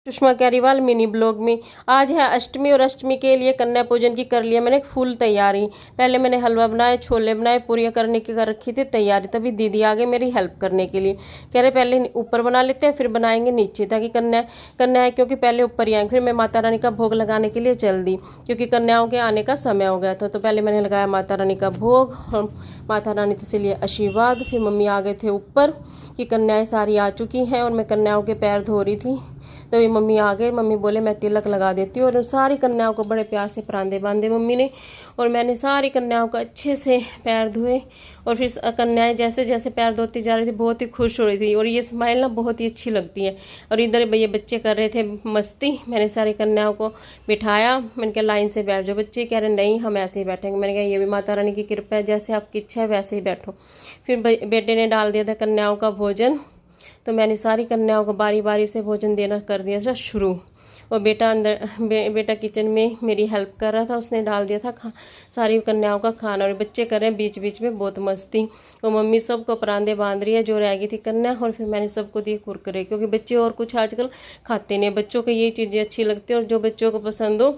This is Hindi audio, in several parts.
सुषमा कैरीवाल मिनी ब्लॉग में। आज है अष्टमी और अष्टमी के लिए कन्या पूजन की कर लिया मैंने फुल तैयारी। पहले मैंने हलवा बनाए, छोले बनाए, पूरियाँ करने की कर रखी थी तैयारी। तभी दीदी आ गए मेरी हेल्प करने के लिए। कह रहे पहले ऊपर बना लेते हैं फिर बनाएंगे नीचे, ताकि कन्या है क्योंकि पहले ऊपर ही आएंगे। फिर मैं माता रानी का भोग लगाने के लिए चल दी क्योंकि कन्याओं के आने का समय हो गया था। तो पहले मैंने लगाया माता रानी का भोग और माता रानी से लिए आशीर्वाद। फिर मम्मी आ गए थे ऊपर कि कन्याएं सारी आ चुकी हैं और मैं कन्याओं के पैर धो रही थी। तभी मम्मी आ गए। मम्मी बोले मैं तिलक लगा देती हूँ, और सारी कन्याओं को बड़े प्यार से परांदे बांधे मम्मी ने। और मैंने सारी कन्याओं को अच्छे से पैर धोए। और फिर कन्याएं जैसे जैसे पैर धोती जा रही थी बहुत ही खुश हो रही थी। और ये स्माइल ना बहुत ही अच्छी लगती है। और इधर ये बच्चे कर रहे थे मस्ती। मैंने सारी कन्याओं को बिठाया। मैंने कहा लाइन से बैठ जाओ। बच्चे कह रहे नहीं हम ऐसे ही बैठेंगे। मैंने कहा ये भी माता रानी की कृपा है, जैसे आपकी इच्छा है वैसे ही बैठो। फिर बेटे ने डाल दिया था कन्याओं का भोजन। तो मैंने सारी कन्याओं को बारी बारी से भोजन देना कर दिया था शुरू। और बेटा अंदर बेटा किचन में मेरी हेल्प कर रहा था, उसने डाल दिया था सारी कन्याओं का खाना। और बच्चे कर रहे हैं बीच बीच में बहुत मस्ती। और मम्मी सबको परांदे बांध रही है जो रह गई थी कन्या। और फिर मैंने सबको दिए कुरकुरे, क्योंकि बच्चे और कुछ आजकल खाते नहीं। बच्चों को ये चीज़ें अच्छी लगती है और जो बच्चों को पसंद हो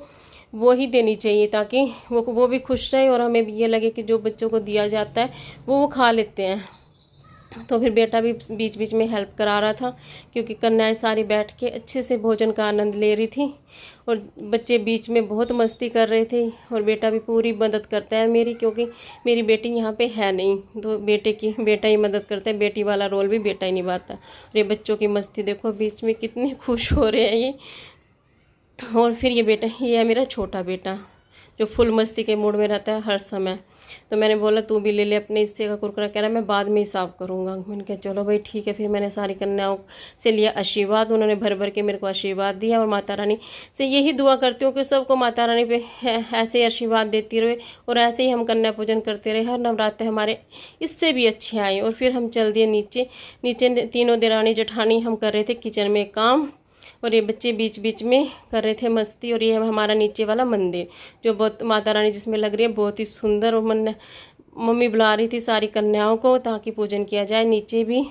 वो ही देनी चाहिए, ताकि वो भी खुश रहे और हमें भी ये लगे कि जो बच्चों को दिया जाता है वो खा लेते हैं। तो फिर बेटा भी बीच बीच में हेल्प करा रहा था, क्योंकि कन्याएं सारी बैठ के अच्छे से भोजन का आनंद ले रही थी। और बच्चे बीच में बहुत मस्ती कर रहे थे। और बेटा भी पूरी मदद करता है मेरी, क्योंकि मेरी बेटी यहाँ पे है नहीं, तो बेटा ही मदद करता है। बेटी वाला रोल भी बेटा ही निभाता है। और ये बच्चों की मस्ती देखो, बीच में कितने खुश हो रहे हैं ये। और फिर ये है मेरा छोटा बेटा, जो फुल मस्ती के मूड में रहता है हर समय। तो मैंने बोला तू भी ले ले अपने हिस्से का कुरकुरा। कह रहा मैं बाद में ही साफ करूँगा। मैंने कहा चलो भाई ठीक है। फिर मैंने सारी कन्याओं से लिया आशीर्वाद। उन्होंने भर भर के मेरे को आशीर्वाद दिया। और माता रानी से यही दुआ करती हूँ कि सबको माता रानी पे ऐसे ही आशीर्वाद देती रहे, और ऐसे ही हम कन्या पूजन करते रहे। हर नवरात्र हमारे इससे भी अच्छे आए। और फिर हम चल दिए नीचे। तीनों देरानी जेठानी हम कर रहे थे किचन में काम, और ये बच्चे बीच बीच में कर रहे थे मस्ती। और ये है हमारा नीचे वाला मंदिर, जो बहुत माता रानी जिसमें लग रही है बहुत ही सुंदर। और मम्मी बुला रही थी सारी कन्याओं को ताकि पूजन किया जाए नीचे भी।